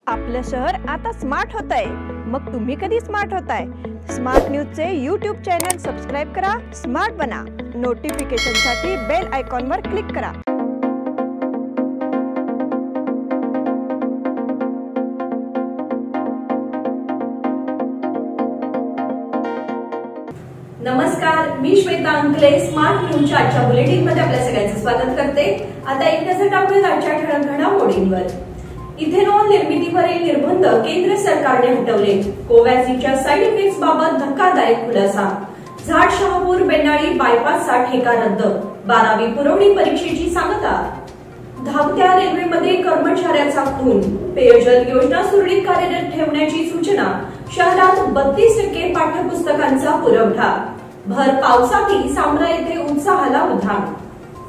आपलं शहर आता स्मार्ट होतंय. मग तुम्ही कधी स्मार्ट होताय? स्मार्ट न्यूजचे YouTube चॅनल सबस्क्राइब करा, स्मार्ट बना. नोटिफिकेशनसाठी बेल आयकॉनवर क्लिक करा. नमस्कार, मी श्वेता अंकले. स्मार्ट न्यूजच्या आजच्या बुलेटिन मध्ये आपल्या सगळ्यांचं स्वागत करते. आता एक नजर टाकूया आजच्या ठळक घडामोडींवर. इथेनॉल निर्मितीवरील निर्बंध केंद्र सरकारने हटवले. कोवॅक्सिनच्या साईड इफेक्ट्स बाबत धक्कादायक खुलासा. झाड शहापूर बेनाळी बायपासचा ठेका रद्द. 12वी पुरवणी परीक्षेची सांगता. धावत्या रेल्वेमध्ये कर्मचाऱ्याचा खून. पेयजल योजना सुरळीत कार्यरत ठेवण्याची सूचना. शहरात 32% पाठ्यपुस्तकांचा पुरवठा. भर पावसातही सांब्रा येथे उत्साहाला उधाण.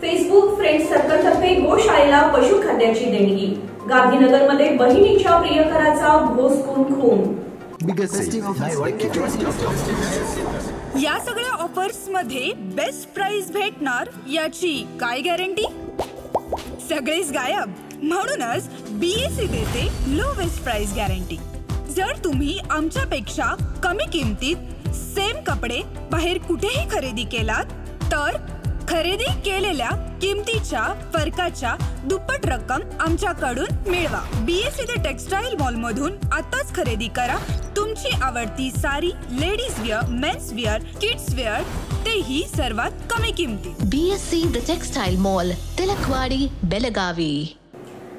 फेसबुक फ्रेंड्स सर्कलतर्फे गोशाळेला पशुखाद्याची देणगी. गांधीनगरमध्ये बहिणीच्या प्रियकराचा भोसकून खून. या सगळ्या ऑफर्स मध्ये बेस्ट प्राइस भेटणार याची काय गॅरंटी? सगळेच गायब. म्हणूनच BSE देते लोवेस्ट प्राइस गॅरंटी. जर तुम्ही आमच्यापेक्षा कमी किमतीत सेम कपडे बाहेर कुठेही खरेदी केलात तर खरेदी केलेल्या किमतीच्या फरकाच्या दुप्पट रक्कम आमच्याकडून मिळवा. BSE द टेक्सटाईल मॉल मधून आताच खरेदी करा तुमची आवडती sari, ladies wear, men's wear, kids wear, तेही सर्वात कमी किमतीत. BSE the textile mall, Tilakwadi, Belagavi.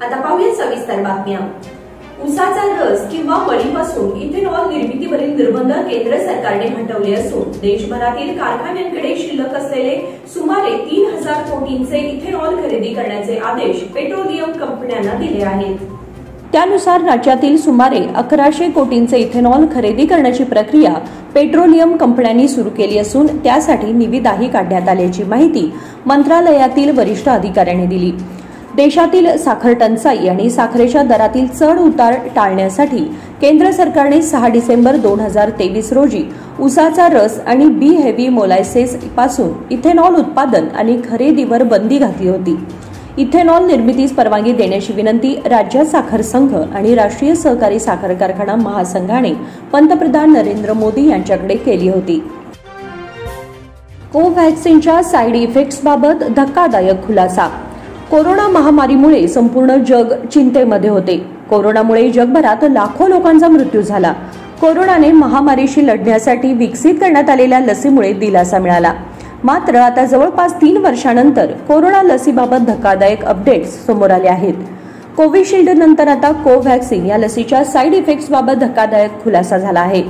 आता पाहूया सविस्तर बातम्या. उसाचा रस किंवा मळीपासून इथेनॉल निर्मितीवरील निर्बंध केंद्र सरकारने हटवले असून देशभरातील कारखान्यांकडे शिल्लक असलेले सुमारे 3000 कोटींचे इथेनॉल खरेदी करण्याचे आदेश पेट्रोलियम कंपन्यांना दिले आहेत. त्यानुसार राज्यातील सुमारे 1100 कोटींचे इथेनॉल खरेदी करण्याची प्रक्रिया पेट्रोलियम कंपन्यांनी सुरू केली असून त्यासाठी निविदाही काढण्यात आल्याची माहिती मंत्रालयातील वरिष्ठ अधिकाऱ्यांनी दिली. देशातील साखर टंचाई आणि साखरेच्या दरातील चढ उतार टाळण्यासाठी केंद्र सरकारने 6 डिसेंबर 2023 रोजी उसाचा रस आणि बी हेवी मोलॅसेस पासून इथेनॉल उत्पादन आणि खरेदीवर बंदी घातली होती. इथेनॉल निर्मितीस परवानगी देण्याची विनंती राज्य साखर संघ आणि राष्ट्रीय सहकारी साखर कारखाना महासंघाने पंतप्रधान नरेंद्र मोदी यांच्याकडे केली होती. कोव्हॅक्सिनच्या साईड इफेक्ट्स बाबत धक्कादायक खुलासा. कोरोना महामारीमुळे संपूर्ण जग चिंतेमध्ये होते. कोरोनामुळे जगभरात लाखो लोकांचा मृत्यू झाला. कोरोनाने महामारीशी लढण्यासाठी विकसित करण्यात आलेल्या लसीमुळे दिलासा मिळाला. मात्र आता जवळपास 3 वर्षांनंतर कोरोना लसीबाबत धक्कादायक अपडेट्स समोर आले आहेत. कोविशिल्ड नंतर आता कोव्हॅक्सिन या लसीच्या साईड इफेक्ट्स बाबत धक्कादायक खुलासा झाला आहे.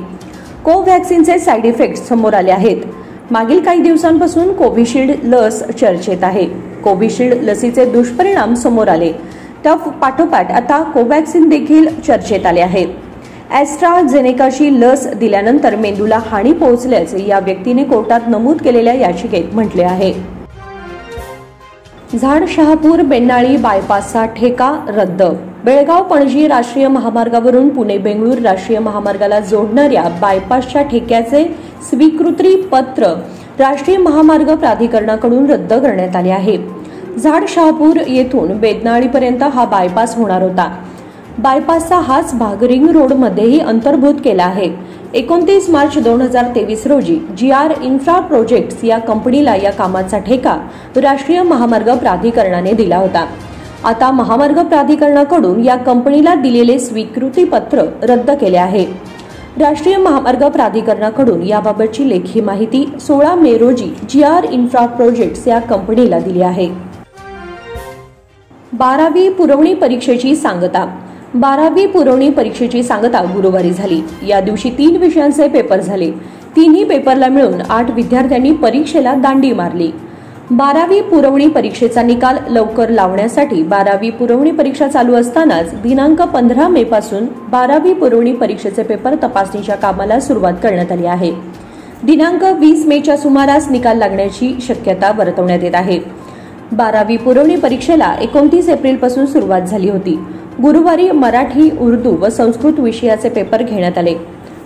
कोव्हॅक्सिनचे साईड इफेक्ट्स समोर आले आहेत. मागील काही दिवसांपासून कोविशिल्ड लस चर्चेत आहे. कोविशिल्ड लसीचे दुष्परिणाम समोर आले. त्या पाठोपाठ आता कोव्हॅक्सिन देखील चर्चेत आले आहे. ॲस्ट्राझेनेकाची लस दिल्यानंतर मेंदूला हानी पोहोचल्याचे या व्यक्तीने कोर्टात नमूद केलेल्या याचिकेत म्हटले आहे. झाड शहापूर बेनाळी बायपासचा ठेका रद्द. बेळगाव पणजी राष्ट्रीय महामार्गावरून पुणे बेंगळूर राष्ट्रीय महामार्गाला जोडणाऱ्या बायपासच्या ठेक्याचे स्वीकृती पत्र राष्ट्रीय महामार्ग प्राधिकरणाकडून रद्द करण्यात आले आहे. झाड शहापूर येथून बेनाळीपर्यंत हा बायपास होणार होता. बायपासचा हाच भाग रिंग रोड मध्येही अंतर्भूत केला आहे. 29 मार्च 2023 रोजी GR इन्फ्रा प्रोजेक्ट्स या कंपनीला या कामाचा ठेका राष्ट्रीय महामार्ग प्राधिकरणाने दिला होता. आता महामार्ग प्राधिकरणाकडून या कंपनीला दिलेले स्वीकृती पत्र रद्द केले आहे. राष्ट्रीय महामार्ग प्राधिकरणाकडून याबाबतची लेखी माहिती 16 मे रोजी GR इन्फ्रा प्रोजेक्ट्स या कंपनीला दिली आहे. 12वी पुरवणी परीक्षेची सांगता. 12वी पुरवणी परीक्षेची सांगता गुरुवारी झाली. या दिवशी 3 विषयांचे पेपर झाले. तिन्ही पेपरला मिळून 8 विद्यार्थ्यांनी परीक्षेला दांडी मारली. 12वी पुरवणी परीक्षेचा निकाल लवकर लावण्यासाठी 12वी पुरवणी परीक्षा चालू असतानाच दिनांक 15 मे पासून 12वी पुरवणी परीक्षेचे पेपर तपासणीच्या कामाला सुरुवात करण्यात आली आहे. दिनांक 20 मेच्या सुमारास निकाल लागण्याची शक्यता वर्तवण्यात येत आहे. 12वी पुरवणी परीक्षेला 29 एप्रिलपासून सुरुवात झाली होती. गुरुवारी मराठी, उर्दू व संस्कृत विषयाचे पेपर घेण्यात आले.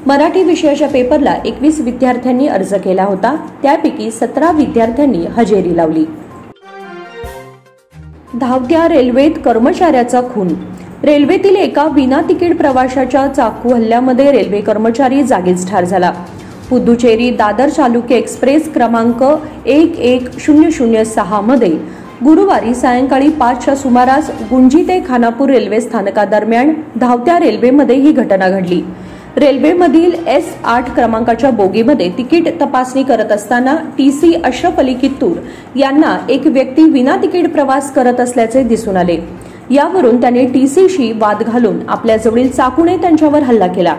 मराठी विषयाच्या पेपरला 21 विद्यार्थ्यांनी अर्ज केला होता. त्यापैकी 17 विद्यार्थ्यांनी हजेरी लावली. धावत्या रेल्वेत कर्मचाऱ्याचा खून. रेल्वेतील एका विना तिकीट प्रवाशाच्या चाकू हल्ल्यामध्ये रेल्वे कर्मचारी जागीच ठार झाला. पुदुचेरी दादर चालुक्य एक्सप्रेस क्रमांक 11006 मध्ये गुरुवारी सायंकाळी 5च्या सुमारास गुंजी ते खानापूर रेल्वे स्थानकादरम्यान धावत्या रेल्वेमध्ये ही घटना घडली. रेल्वेमधील S8 क्रमांकाच्या बोगीमध्ये तिकीट तपासणी करत असताना TC अशरफ अली कित्तूर यांना एक व्यक्ती विना तिकीट प्रवास करत असल्याचे दिसून आले. यावरून त्याने TCशी वाद घालून आपल्याजवळील चाकूने त्यांच्यावर हल्ला केला.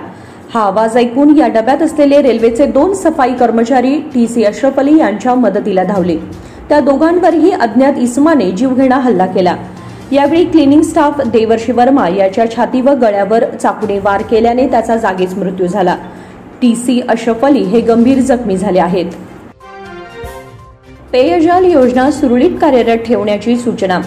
हा आवाज ऐकून या डब्यात असलेले रेल्वेचे 2 सफाई कर्मचारी TC अशरफ अली यांच्या मदतीला धावले. त्या दोघांवरही अज्ञात इसमाने जीवघेणा हल्ला केला. यावेळी क्लिनिंग स्टाफ देवर्षी वर्मा याच्या छाती व गळ्यावर चाकूने वार केल्याने त्याचा जागीच मृत्यू झाला. TC अशरफ अली हे गंभीर जखमी झाले आहेत. पेयजल योजना सुरळीत कार्यरत ठेवण्याची सूचना.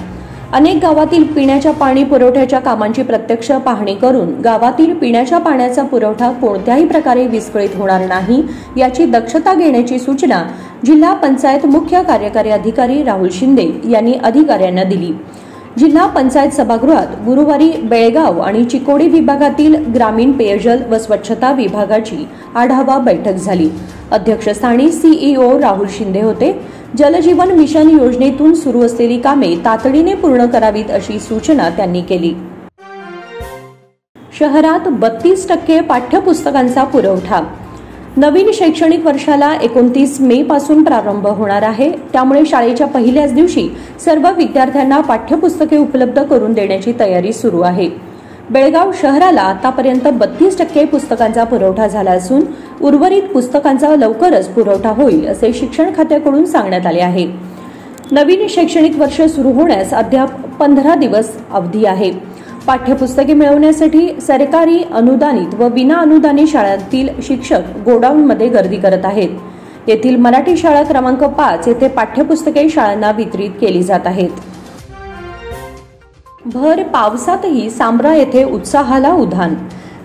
अनेक गावातील पिण्याच्या पाणी पुरवठ्याच्या कामांची प्रत्यक्ष पाहणी करून गावातील पिण्याच्या पाण्याचा पुरवठा कोणत्याही प्रकारे विस्कळीत होणार नाही याची दक्षता घेण्याची सूचना जिल्हा पंचायत मुख्य कार्यकारी अधिकारी राहुल शिंदे यांनी अधिकाऱ्यांना दिली. जिल्हा पंचायत सभागृहात गुरुवारी बेळगाव आणि चिकोडी विभागातील ग्रामीण पेयजल व स्वच्छता विभागाची आढावा बैठक झाली. अध्यक्षस्थानी CEO राहुल शिंदे होते. जलजीवन मिशन योजनेतून सुरू असलेली कामे तातडीने पूर्ण करावीत अशी सूचना त्यांनी केली. शहरात 32% पाठ्यपुस्तकांचा पुरवठा. नवीन शैक्षणिक वर्षाला 29 मे पासून प्रारंभ होणार आहे. त्यामुळे शाळेच्या पहिल्याच दिवशी सर्व विद्यार्थ्यांना पाठ्यपुस्तके उपलब्ध करून देण्याची तयारी सुरू आहे. बेळगाव शहराला आतापर्यंत 32% पुस्तकांचा पुरवठा झाला असून उर्वरित पुस्तकांचा लवकरच पुरवठा होईल असे शिक्षण खात्याकडून सांगण्यात आले आहे. नवीन शैक्षणिक वर्ष सुरू होण्यास अद्याप 15 दिवस अवधी आहे. पाठ्यपुस्तके मिळवण्यासाठी सरकारी अनुदानित व विना अनुदानित शाळांतील शिक्षक गोडाऊनमध्ये गर्दी करत आहेत. येथील मराठी शाळा क्रमांक 5 येथे पाठ्यपुस्तके शाळांना वितरित केली जात आहेत. भर पावसातही सांब्रा येथे उत्साहाला उधाण.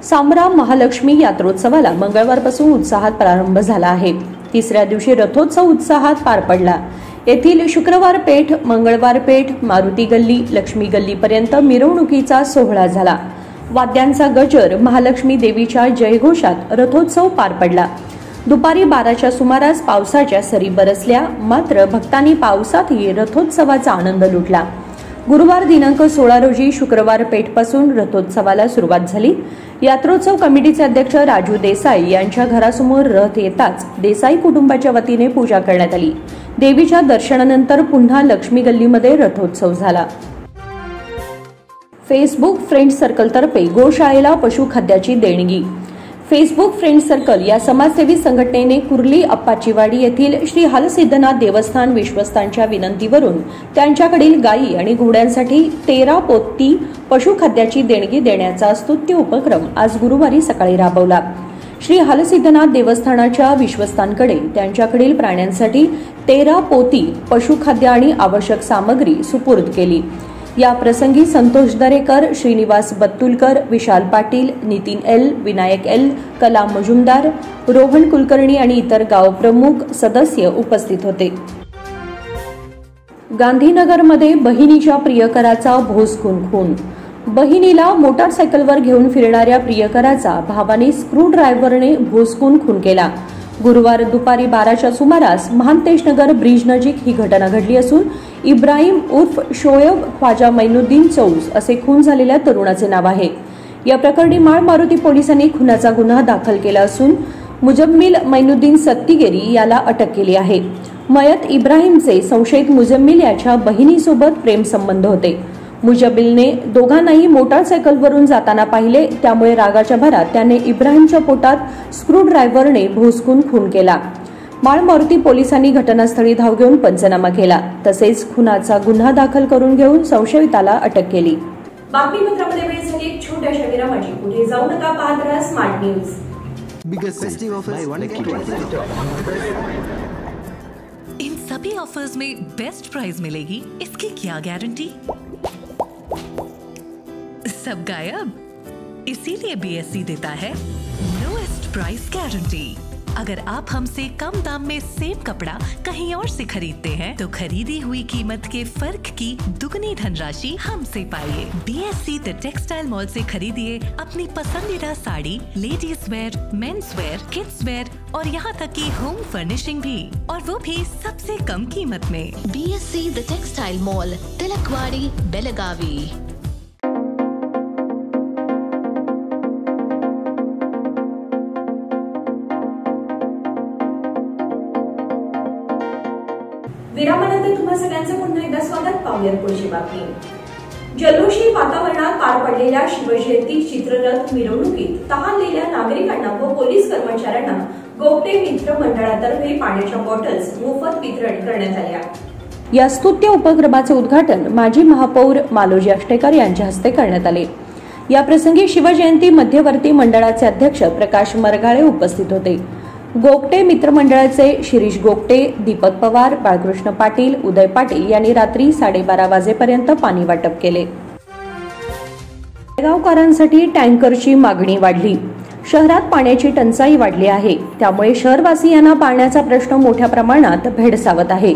सांब्रा महालक्ष्मी यात्रोत्सवाला मंगळवारपासून उत्साहात प्रारंभ झाला आहे. तिसऱ्या दिवशी रथोत्सव उत्साहात पार पडला. येथील शुक्रवार पेठ, मंगळवार पेठ, मारुती गल्ली, लक्ष्मी गल्लीपर्यंत मिरवणुकीचा सोहळा झाला. वाद्यांचा गजर, महालक्ष्मी देवीच्या जयघोषात रथोत्सव पार पडला. दुपारी 12च्या सुमारास पावसाच्या सरी बरसल्या. मात्र भक्तांनी पावसातही रथोत्सवाचा आनंद लुटला. गुरुवार दिनांक 16 रोजी शुक्रवार पेठपासून रथोत्सवाला सुरुवात झाली. यात्रोत्सव कमिटीचे अध्यक्ष राजू देसाई यांच्या घरासमोर रथ येताच देसाई कुटुंबाच्या वतीने पूजा करण्यात आली. देवीच्या दर्शनानंतर पुन्हा लक्ष्मी गल्लीमध्ये रथोत्सव झाला. फेसबुक फ्रेंड सर्कलतर्फे गोशाळेला पशुखाद्याची देणगी. फेसबुक फ्रेंड सर्कल या समाजसेवी संघटनेने कुर्ली अप्पाचीवाडी येथील श्री हलसिद्धनाथ देवस्थान विश्वस्तांच्या विनंतीवरून त्यांच्याकडील गायी आणि घोड्यांसाठी 13 पोती पशुखाद्याची देणगी देण्याचा स्तुत्य उपक्रम आज गुरुवारी सकाळी राबवला. श्री हलसिद्धनाथ देवस्थानाच्या विश्वस्तांकडे त्यांच्याकडील प्राण्यांसाठी 13 पोती पशुखाद्य आणि आवश्यक सामग्री सुपूर्द केली. या प्रसंगी संतोष दरेकर, श्रीनिवास बत्तुलकर, विशाल पाटील, नितीन L, विनायक L, कलाम मजुमदार, रोहन कुलकर्णी आणि इतर गाव प्रमुख सदस्य उपस्थित होते. गांधीनगरमध्ये बहिणीच्या प्रियकराचा भोसकून खून. बहिणीला मोटारसायकलवर घेऊन फिरणाऱ्या प्रियकराचा भावाने स्क्रू ड्रायव्हरने भोसकून खून केला. गुरुवार दुपारी 12च्या सुमारास महांतेश नगर ब्रिज नजीक ही घटना घडली असून इब्राहिम उर्फ शोएब ख्वाजा मैनुद्दीन चौस असे खून झालेल्या तरुणाचे नाव आहे. या प्रकरणी माळ मारुती पोलिसांनी खुनाचा गुन्हा दाखल केला असून मुजम्मिल मैनुद्दीन सत्तीगेरी याला अटक केली आहे. मयत इब्राहिमचे संशयित मुजम्मिल याच्या बहिणीसोबत प्रेमसंबंध होते. मुजम्मिलने दोघांनाही मोटारसायकलवरून जाताना पाहिले. त्यामुळे रागाच्या भरात त्याने इब्राहिमच्या पोटात स्क्रू ड्रायव्हरने भोसकून खून केला. माळ मारुती पोलिसांनी घटनास्थळी धाव घेऊन पंचनामा केला. तसेच खुनाचा गुन्हा दाखल करून घेऊन संशयिताला अटक केली. बातमीपत्रामध्ये वेळ झाली एक छोट्याशा विरामाची. पुढे जाऊ नका, पाहत राहा स्मार्ट न्यूज. इन सभी ऑफर्स में बेस्ट प्राइस मिलेगी, इसकी क्या गारंटी? सब गायब, इसीलिए BSE देता है लोएस्ट प्राइस गारंटी। अगर आप हमसे कम दाम में सेम कपड़ा कहीं और से खरीदते हैं तो खरीदी हुई कीमत के फर्क की दुगनी धनराशि हमसे पाइए। BSC द टेक्सटाइल मॉल से खरीदिए अपनी पसंदीदा sari, ladies wear, men's wear, kids wear और यहाँ तक कि होम फर्निशिंग भी, और वो भी सबसे कम कीमत में। BSC the textile mall, Tilakwadi, Belagavi. विरामानंतर तुम्हा सगळ्यांचं पुन्हा एकदा स्वागत। पाहूयात पुढची बातमी। जल्लोषी वातावरणात पार पडलेल्या शिवजयंती चित्ररथ मिरवणुकीत तहानलेल्या नागरिकांना व पोलीस कर्मचाऱ्यांना गोपटे मित्र मंडळातर्फे पाण्याच्या बॉटल्स मोफत वितरण करण्यात आल्या। या स्तुत्य उपक्रमाचे उद्घाटन माजी महापौर मालोजी अष्टेकर यांच्या हस्ते करण्यात आले। या प्रसंगी शिवजयंती मध्यवर्ती मंडळाचे अध्यक्ष प्रकाश मरगाळे उपस्थित होते। गोपटे मित्रमंडळाचे शिरीष गोपटे, दीपक पवार, बाळकृष्ण पाटील, उदय पाटील यांनी रात्री 12:30 वाजेपर्यंत पाणी वाटप केले। बेळगावकरांसाठी टँकरची मागणी वाढली। शहरात पाण्याची टंचाई वाढली आहे, त्यामुळे शहरवासियांना पाण्याचा प्रश्न मोठ्या प्रमाणात भेडसावत आहे।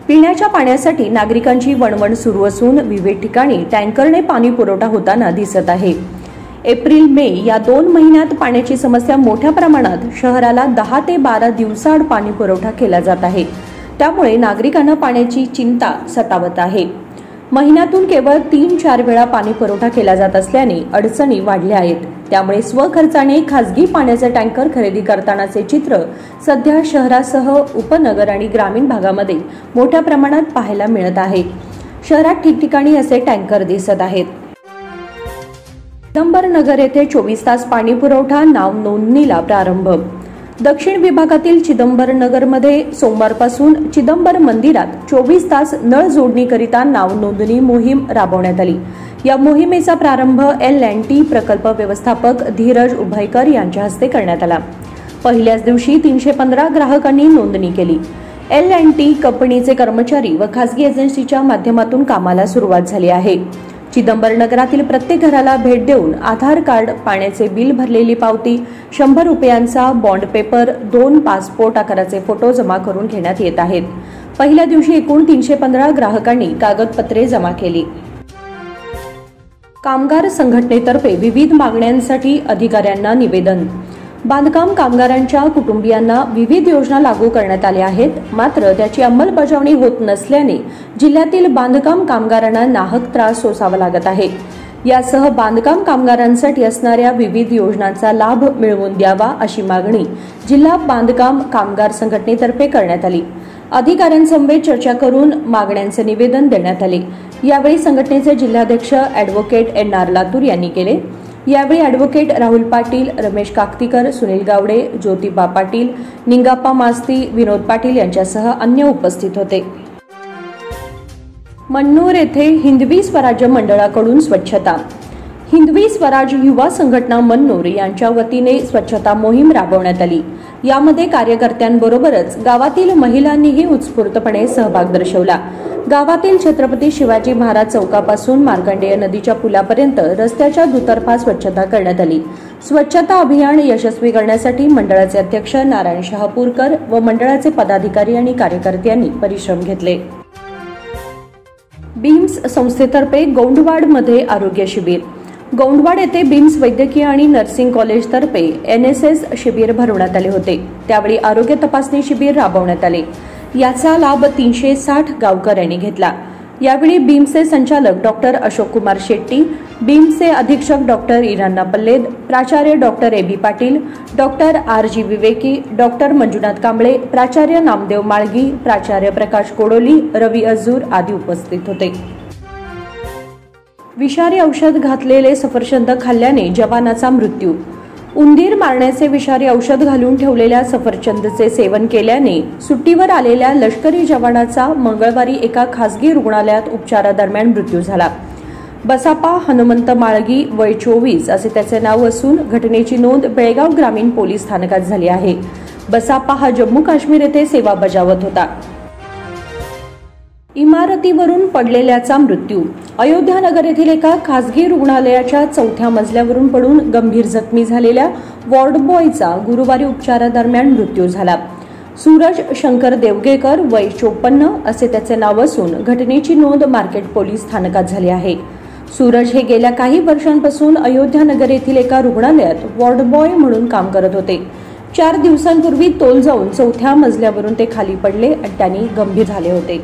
पिण्याच्या पाण्यासाठी नागरिकांची वणवण सुरू असून विविध ठिकाणी टँकरने पाणी पुरवठा होताना दिसत आहे। एप्रिल मे या 2 महिन्यात पाण्याची समस्या मोठ्या प्रमाणात शहराला 10 ते 12 दिवसाआड पाणी पुरवठा केला जात आहे, त्यामुळे नागरिकांना पाण्याची चिंता सतावत आहे। महिन्यातून केवळ 3-4 वेळा पाणी पुरवठा केला जात असल्याने अडचणी वाढल्या आहेत, त्यामुळे स्वखर्चाने खासगी पाण्याचे टँकर खरेदी करतानाचे चित्र सध्या शहरासह उपनगर आणि ग्रामीण भागामध्ये मोठ्या प्रमाणात पाहायला मिळत आहे। शहरात ठिकठिकाणी असे टँकर दिसत आहेत। चिदंबरनगर येथे 24 तास पाणी पुरवठा नाव नोंदणीला प्रारंभ। दक्षिण विभागातील चिदंबरनगरमध्ये सोमवारपासून चिदंबर मंदिरात 24 तास नळ जोडणीकरिता नाव नोंदणी मोहीम राबवण्यात आली। या मोहिमेचा प्रारंभ L&T प्रकल्प व्यवस्थापक धीरज उभयकर यांच्या हस्ते करण्यात आला। पहिल्याच दिवशी 315 ग्राहकांनी नोंदणी केली। L&T कंपनीचे कर्मचारी व खासगी एजन्सीच्या माध्यमातून कामाला सुरुवात झाली आहे। चिदंबरनगरातील प्रत्येक घराला भेट देऊन आधार कार्ड, पाण्याचे बिल भरलेली पावती, 100 रुपयांचा बॉन्ड पेपर, 2 पासपोर्ट आकाराचे फोटो जमा करून घेण्यात येत आहेत। पहिल्या दिवशी एकूण 315 ग्राहकांनी कागदपत्रे जमा केली। कामगार संघटनेतर्फे विविध मागण्यांसाठी अधिकाऱ्यांना निवेदन। बांधकाम कामगारांच्या कुटुंबियांना विविध योजना लागू करण्यात आल्या आहेत, मात्र त्याची अंमलबजावणी होत नसल्याने जिल्ह्यातील बांधकाम कामगारांना नाहक त्रास सोसावा लागत आहे। यासह बांधकाम कामगारांसाठी असणाऱ्या विविध योजनांचा लाभ मिळवून द्यावा अशी मागणी जिल्हा बांधकाम कामगार संघटनेतर्फे करण्यात आली। अधिकाऱ्यांसमवेत चर्चा करून मागण्यांचे निवेदन देण्यात आले। यावेळी संघटनेचे जिल्हाध्यक्ष ॲडव्होकेट NR लातूर यांनी केले। यावेळी ॲडव्होकेट राहुल पाटील, रमेश काकतीकर, सुनील गावडे, ज्योतिबा पाटील, निंगाप्पा मास्ती, विनोद पाटील यांच्यासह अन्य उपस्थित होते। मन्नूर येथे हिंदवी स्वराज्य मंडळाकडून स्वच्छता। हिंदवी स्वराज युवा संघटना मन्नूर यांच्या वतीने स्वच्छता मोहीम राबवण्यात आली। यामध्ये कार्यकर्त्यांबरोबरच गावातील महिलांनीही उत्स्फूर्तपणे सहभाग दर्शवला। गावातील छत्रपती शिवाजी महाराज चौकापासून मार्कंडेय नदीच्या पुलापर्यंत रस्त्याच्या दुतर्फा स्वच्छता करण्यात आली। स्वच्छता अभियान यशस्वी करण्यासाठी मंडळाचे अध्यक्ष नारायण शहापूरकर व मंडळाचे पदाधिकारी आणि कार्यकर्त्यांनी परिश्रम घेतले। बीम्स संस्थेतर्फे गोंडवाडमध्ये आरोग्य शिबिर। गोंडवाड येथे बीम्स वैद्यकीय आणि नर्सिंग कॉलेजतर्फे NSS शिबिर भरवण्यात आले होते। त्यावेळी आरोग्य तपासणी शिबिर राबवण्यात आले। याचा लाभ 360 गावकऱ्यांनी घेतला। यावेळी बीम्सचे संचालक डॉक्टर अशोक कुमार शेट्टी, बीम्सचे अधीक्षक डॉक्टर इरान्ना पल्लेद, प्राचार्य doctor AB Patil, doctor RG विवेकी, डॉक्टर मंजुनाथ कांबळे, प्राचार्य नामदेव माळगी, प्राचार्य प्रकाश कोडोली, रवी अजूर आदी उपस्थित होते। विषारी औषध घातलेले सफरचंद खाल्ल्याने जवानाचा मृत्यू। उंदीर मारण्याचे विषारी औषध घालून ठेवलेल्या सफरचंदचे सेवन केल्याने सुट्टीवर आलेल्या लष्करी जवानाचा मंगळवारी एका खासगी रुग्णालयात उपचारादरम्यान मृत्यू झाला। बसापा हनुमंत माळगी, वय 24 असे त्याचे नाव असून घटनेची नोंद बेळगाव ग्रामीण पोलीस स्थानकात झाली आहे। बसापा हा जम्मू काश्मीर येथे सेवा बजावत होता। इमारतीवरून पडलेल्याचा मृत्यू. अयोध्यानगर येथील एका खासगी रुग्णालयाच्या 4थ्या मजल्यावरून पडून गंभीर जखमी झालेल्या वॉर्ड बॉयचा गुरुवारी उपचारादरम्यान मृत्यू झाला. सूरज शंकर देवगेकर, वय 54 असे त्याचे नाव असून घटनेची नोंद मार्केट पोलीस स्थानकात झाली आहे. सूरज हे गेल्या काही वर्षांपासून अयोध्यानगर येथील एका रुग्णालयात वॉर्ड बॉय म्हणून काम करत होते. 4 दिवसांपूर्वी तोल जाऊन 4थ्या मजल्यावरून ते खाली पडले आणि त्यांनी गंभीर झाले होते.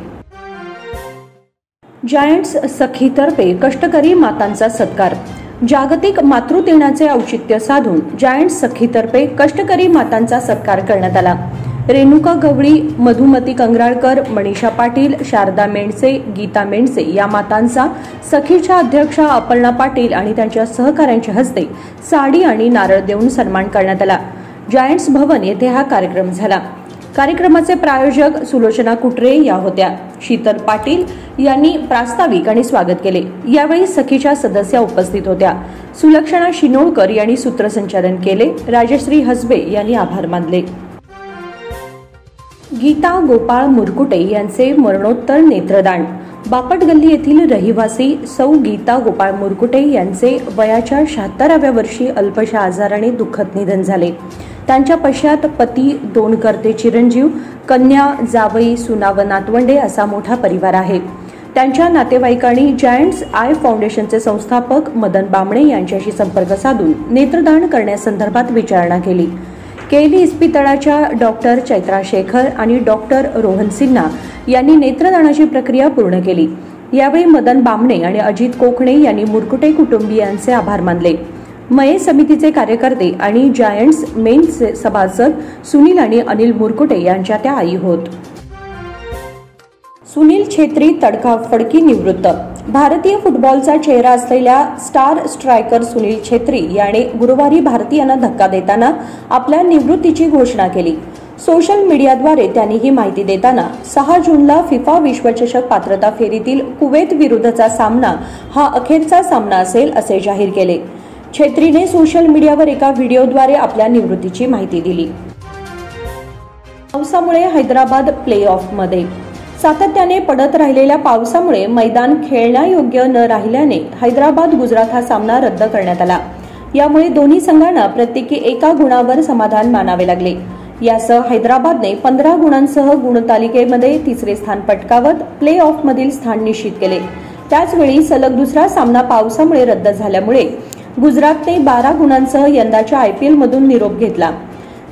जायंट्स सखीतर्फे कष्टकरी मातांचा सत्कार. जागतिक मातृदिनाचे औचित्य साधून जायंट्स सखीतर्फे कष्टकरी मातांचा सत्कार करण्यात आला. रेणुका गवळी, मधुमती कंगराळकर, मनीषा पाटील, शारदा मेंडसे, गीता मेंडसे या मातांचा सखीच्या अध्यक्षा अपर्णा पाटील आणि त्यांच्या सहकाऱ्यांच्या हस्ते साडी आणि नारळ देऊन सन्मान करण्यात आला. जायंट्स भवन येथे हा कार्यक्रम झाला. कार्यक्रमाचे प्रायोजक सुलोचना कुटरे या होत्या. शीतल पाटील यांनी प्रास्ताविक आणि स्वागत केले. यावेळी सखीच्या सदस्या उपस्थित होत्या. सुलक्षणा शिनोळकर यांनी सूत्रसंचालन केले. राजश्री हसबे यांनी आभार मानले. गीता गोपाळ मुरकुटे यांचे मरणोत्तर नेत्रदान. बापट गल्ली येथील रहिवासी सौ गीता गोपाळ मुरकुटे यांचे वयाच्या 76व्या वर्षी अल्पशा आजाराने दुःखद निधन झाले. त्यांच्या पश्चात पती, 2 करते चिरंजीव, कन्या, जावई, सुना व नातवंडे असा मोठा परिवार आहे. त्यांच्या नातेवाईकांनी जायंट्स आय फाउंडेशनचे संस्थापक मदन बामणे यांच्याशी संपर्क साधून नेत्रदान करण्यासंदर्भात विचारणा केली. केली इस्पितळाच्या डॉक्टर चैत्रा शेखर आणि डॉक्टर रोहन सिन्हा यांनी नेत्रदानाची प्रक्रिया पूर्ण केली. यावेळी मदन बामणे आणि अजित कोकणे यांनी मुरकुटे कुटुंबियांचे आभार मानले. मये समितीचे कार्यकर्ते आणि जायंट्स मेन सभासद सुनील आणि अनिल मुरकुटे यांच्या त्या आई होत. सुनील छेत्री तडकाफडकी निवृत्त. भारतीय फुटबॉलचा चेहरा असलेल्या स्टार स्ट्रायकर सुनील छेत्री याने गुरुवारी भारतीयांना धक्का देताना आपल्या निवृत्तीची घोषणा केली. सोशल मीडियाद्वारे त्यांनी ही माहिती देताना 6 जूनला फिफा विश्वचषक पात्रता फेरीतील कुवेत विरुद्धचा सामना हा अखेरचा सामना असेल असे जाहीर केले. छेत्रीने सोशल मीडियावर एका व्हिडिओद्वारे आपल्या निवृत्तीची माहिती दिली. पावसामुळे हैदराबाद प्ले ऑफमध्ये. सातत्याने पडत राहिलेल्या पावसामुळे मैदान खेळण्यायोग्य न राहिल्याने हैदराबाद गुजरात हा सामना रद्द करण्यात आला. यामुळे दोन्ही संघांना प्रत्येकी 1 गुणावर समाधान मानावे लागले. यासह हैदराबादने 15 गुणांसह गुणतालिकेमध्ये 3रे स्थान पटकावत प्ले ऑफमधील स्थान निश्चित केले. त्याचवेळी सलग दुसरा सामना पावसामुळे रद्द झाल्यामुळे गुजरातने 12 गुणांसह यंदाच्या IPL मधून निरोप घेतला.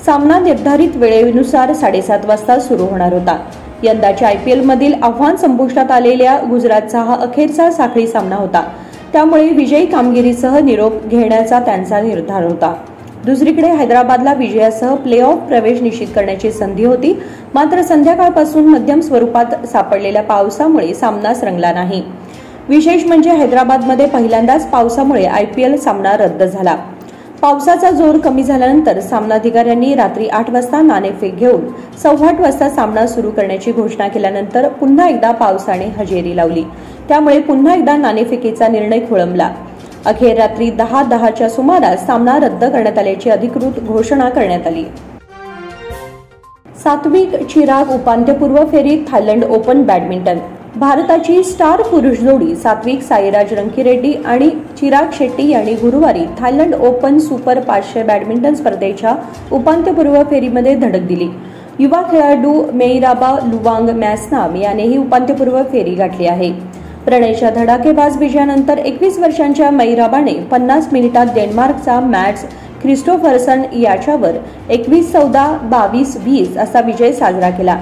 सामना निर्धारित वेळेनुसार 7:30 वाजता सुरू होणार होता. यंदाच्या IPL मधील आव्हान संपुष्टात आलेल्या गुजरातचा हा अखेरचा साखळी सामना होता. त्यामुळे विजयी कामगिरीसह निरोप घेण्याचा त्यांचा निर्धार होता. दुसरीकडे हैदराबादला विजयासह प्ले ऑफ प्रवेश निश्चित करण्याची संधी होती. मात्र संध्याकाळपासून मध्यम स्वरूपात सापडलेल्या पावसामुळे सामनाच रंगला नाही. विशेष म्हणजे हैदराबादमध्ये पहिल्यांदाच पावसामुळे IPL सामना रद्द झाला. पावसाचा जोर कमी झाल्यानंतर सामनाधिकाऱ्यांनी रात्री 8 वाजता नाणेफेक घेऊन 8:15 वाजता सामना सुरू करण्याची घोषणा केल्यानंतर पुन्हा एकदा पावसाने हजेरी लावली. त्यामुळे पुन्हा एकदा नाणेफेकीचा निर्णय खोळंबला. अखेर रात्री 10:10च्या सुमारास सामना रद्द करण्यात आल्याची अधिकृत घोषणा करण्यात आली. सात्विक चिराग उपांत्यपूर्व फेरीत थायलंड ओपन बॅडमिंटन. भारताची स्टार पुरुष जोडी सात्विक साईराज रंकीरेड्डी आणि चिराग शेट्टी यांनी गुरुवारी थायलंड ओपन सुपर 500 बॅडमिंटन स्पर्धेच्या उपांत्यपूर्व फेरीमध्ये धडक दिली. युवा खेळाडू मेईराबा लुवांग मॅसनाम यानेही उपांत्यपूर्व फेरी गाठली आहे. प्रणयच्या धडाकेबाज विजयानंतर 21 वर्षांच्या मेईराबाने 50 मिनिटात डेन्मार्कचा मॅट्स ख्रिस्टोफरसन याच्यावर 21-14, 22-20 असा विजय साजरा केला.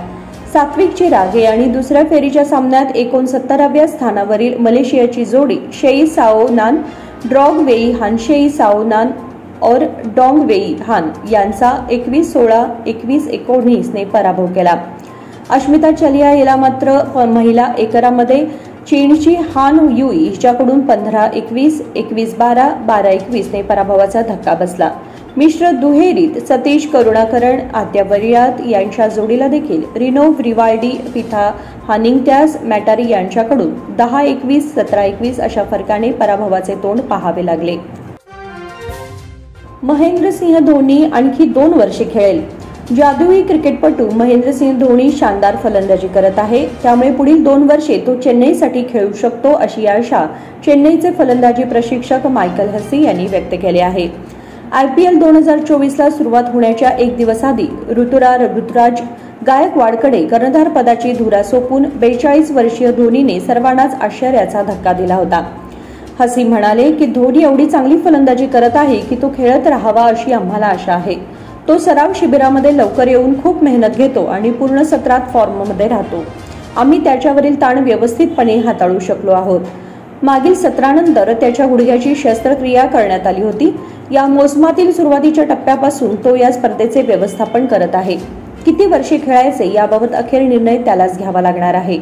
सात्विक चिराग आणि दुसऱ्या फेरीच्या सामन्यात 69व्या स्थानावरील मलेशियाची जोडी शेई साओ नान ड्रॉग वेई हान शेई साओ नान और डॉंग वेई हान यांचा 21-16, 21-19 ने पराभव केला. अश्मिता चलिया हिला मात्र महिला एकेरीमध्ये चीनची हान युई हिच्याकडून 15-21, 21-12, 12-21 ने पराभवाचा धक्का बसला. मिश्र दुहेरीत सतीश करुणाकरण आद्या वरियात यांच्या जोडीला देखील रिनोव रिवाल्डी पिथा हानिंग्त्यास मॅटारी यांच्याकडून 10-21, 17-21 अशा फरकाने पराभवाचे तोंड पाहावे लागले. महेंद्रसिंह धोनी आणखी 2 वर्षे खेळेल. जादुई क्रिकेटपटू महेंद्रसिंह धोनी शानदार फलंदाजी करत आहे, त्यामुळे पुढील 2 वर्षे तो चेन्नईसाठी खेळू शकतो अशी आशा चेन्नईचे फलंदाजी प्रशिक्षक मायकल हसी यांनी व्यक्त केली आहे. IPL 2024ला सुरुवात होण्याच्या 1 दिवस आधी ऋतुराज गायकवाडकडे कर्णधार पदाची धुरा सोपून 42 वर्षीय धोनीने सर्वांनाच आश्चर्याचा धक्का दिला होता. हसी म्हणाले की धोनी एवढी चांगली फलंदाजी करत आहे की तो खेळत राहावा अशी आम्हाला आशा आहे. तो सराव शिबिरामध्ये लवकर येऊन खूप मेहनत घेतो आणि पूर्ण सत्रात फॉर्ममध्ये राहतो. आम्ही त्याच्यावरील ताण व्यवस्थितपणे हाताळू शकलो आहोत. मागील सत्रानंतर त्याच्या गुडघ्याची शस्त्रक्रिया करण्यात आली होती. या मोसमातील सुरुवातीच्या टप्प्यापासून तो या स्पर्धेचे व्यवस्थापन करत आहे. किती वर्षे खेळायचे याबाबत अखेर निर्णय त्यालाच घ्यावा लागणार आहे.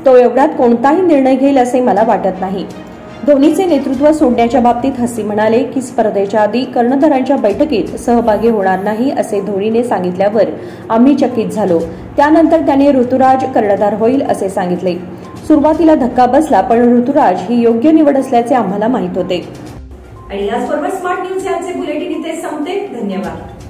तो एवढ्यात कोणताही निर्णय घेईल असे मला वाटत नाही. धोनीचे नेतृत्व सोडण्याच्या बाबतीत हसी म्हणाले की स्पर्धेच्या आधी कर्णधारांच्या बैठकीत सहभागी होणार नाही असे धोनीने सांगितल्यावर आम्ही चकित झालो. त्यानंतर त्याने ऋतुराज कर्णधार होईल असे सांगितले. सुरुवातीला धक्का बसला, पण ऋतुराज ही योग्य निवड असल्याचे आम्हाला माहित होते. आणि याचबरोबर स्मार्ट न्यूज यांचे बुलेटिन इथे संपते. धन्यवाद.